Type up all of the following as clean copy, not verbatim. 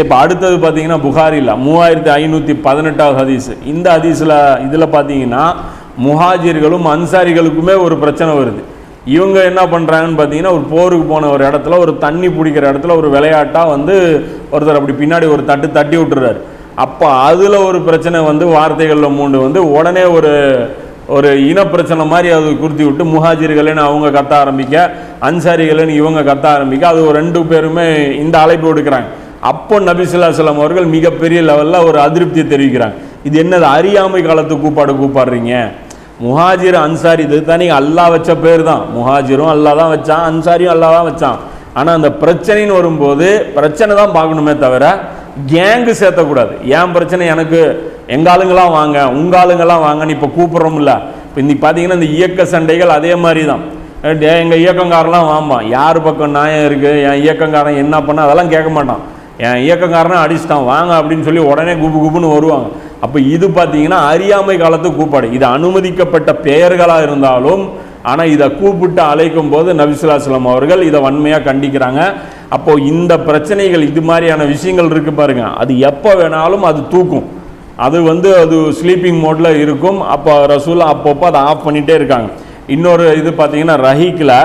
இப்போ அடுத்தது பார்த்தீங்கன்னா புகாரில் 3518 ஹதீஸ். இந்த இதில் பார்த்தீங்கன்னா முஹாஜிர்களும் அன்சாரிகளுக்குமே ஒரு பிரச்சனை வருது. இவங்க என்ன பண்ணுறாங்கன்னு பார்த்தீங்கன்னா, ஒரு போருக்கு போன ஒரு இடத்துல, ஒரு தண்ணி பிடிக்கிற இடத்துல ஒரு விளையாட்டாக ஒருத்தர் அப்படி பின்னாடி ஒரு தட்டி விட்டுறாரு. அப்போ அதில் ஒரு பிரச்சனை வார்த்தைகளில் மூண்டு உடனே ஒரு இனப்பிரச்சனை மாதிரி அது குறித்து விட்டு முஹாஜிர்களேன்னு அவங்க கத்த ஆரம்பிக்க, அன்சாரிகளேன்னு இவங்க கத்த ஆரம்பிக்க, அது ஒரு 2 பேருமே இந்த அழைப்பு எடுக்கிறாங்க. அப்போ நபி ஸல்லல்லாஹு அலைஹி வஸல்லம் அவர்கள் மிகப்பெரிய லெவலில் ஒரு அதிருப்தியை தெரிவிக்கிறாங்க. இது என்னது, அறியாமை காலத்து கூப்பாடுறீங்க? முஹாஜிர் அன்சாரி இது தானே அல்லாஹ் வச்ச பேர் தான். முஹாஜிரும் அல்லாஹ் தான் வச்சான், அன்சாரியும் அல்லாஹ் தான் வச்சான். ஆனால் அந்த பிரச்சனைன்னு வரும்போது பிரச்சனை தான் பார்க்கணுமே தவிர கேங்கு சேர்த்தக்கூடாது. ஏன் பிரச்சனை, எனக்கு எங்கள் ஆளுங்களாம் வாங்க, உங்கள் ஆளுங்கெல்லாம் வாங்கன்னு இப்போ கூப்பிட்றோம்ல. இப்போ இன்னைக்கு பார்த்தீங்கன்னா இந்த இயக்க சண்டைகள் அதே மாதிரி தான். எங்கள் இயக்கங்காரெலாம் வாம்பான், யார் பக்கம் நியாயம் இருக்குது, என் இயக்கங்காரன் என்ன பண்ண அதெல்லாம் கேட்க மாட்டான். என் இயக்கங்காரனை அடிச்சிட்டான் வாங்க அப்படின்னு சொல்லி உடனே குப்புன்னு வருவாங்க. அப்போ இது பார்த்தீங்கன்னா அறியாமை காலத்து கூப்பாடு. இது அனுமதிக்கப்பட்ட பெயர்களாக இருந்தாலும் ஆனால் இதை கூப்பிட்டு அழைக்கும் போது நபி ஸல்லல்லாஹு அலைஹி வஸல்லம் அவர்கள் இதை வன்மையாக கண்டிக்கிறாங்க. அப்போது இந்த பிரச்சனைகள் இது மாதிரியான விஷயங்கள் இருக்குது பாருங்க, அது எப்போ வேணாலும் அது தூக்கும். அது அது ஸ்லீப்பிங் மோடில் இருக்கும். அப்போ ரசூல் அப்பப்போ அதை ஆஃப் பண்ணிகிட்டே இருக்காங்க. இன்னொரு இது பார்த்தீங்கன்னா ரஹீக்கில்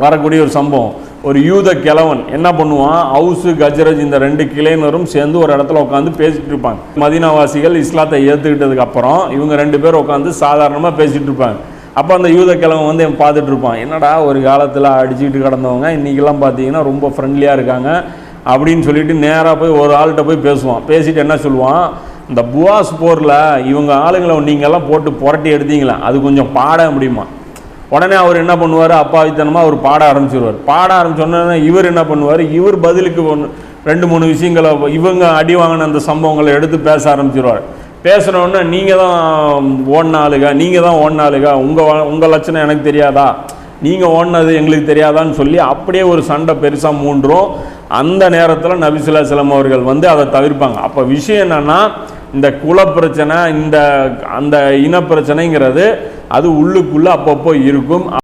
வரக்கூடிய ஒரு சம்பவம். ஒரு யூத கிழவன் என்ன பண்ணுவான், ஹவுஸு கஜ்ரஜ் இந்த 2 கிளைனரும் சேர்ந்து ஒரு இடத்துல உட்காந்து பேசிகிட்டு இருப்பாங்க. மதீனாவாசிகள் இஸ்லாத்தை ஏற்றுக்கிட்டதுக்கு அப்புறம் இவங்க 2 பேர் உட்காந்து சாதாரணமாக பேசிகிட்டு இருப்பாங்க. அப்போ அந்த யூத கிழவன் பார்த்துட்டு இருப்பான், என்னடா ஒரு காலத்தில் அடிச்சுக்கிட்டு கிடந்தவங்க இன்றைக்கெல்லாம் பார்த்தீங்கன்னா ரொம்ப ஃப்ரெண்ட்லியாக இருக்காங்க அப்படின்னு சொல்லிட்டு நேராக போய் ஒரு ஆள்கிட்ட போய் பேசுவான். பேசிட்டு என்ன சொல்லுவான், இந்த புவாஸ் போரில் இவங்க ஆளுங்களை நீங்கள்லாம் போட்டு புரட்டி எடுத்தீங்களா, அது கொஞ்சம் பாட முடியுமா? உடனே அவர் என்ன பண்ணுவார், அப்பாவித்தனமாக அவர் பாட ஆரம்பிச்சோன்னே இவர் என்ன பண்ணுவார், இவர் பதிலுக்கு 2-3 விஷயங்களை இவங்க அடி வாங்கின அந்த சம்பவங்களை எடுத்து பேச ஆரம்பிச்சிருவார். பேசுகிறோன்னே நீங்கள் தான் ஓடின ஆளுங்க, உங்கள் லட்சணம் எனக்கு தெரியாதா, நீங்கள் ஓடினது எங்களுக்கு தெரியாதான்னு சொல்லி அப்படியே ஒரு சண்டை பெருசாக மூன்றும். அந்த நேரத்தில் நபி ஸல்லல்லாஹு அலைஹி வஸல்லம் அவர்கள் அதை தவிர்ப்பாங்க. அப்போ விஷயம் என்னென்னா, இந்த குலப்பிரச்சனை, அந்த இனப்பிரச்சனைங்கிறது அது உள்ளுக்குள்ளே அப்பப்போ இருக்கும்.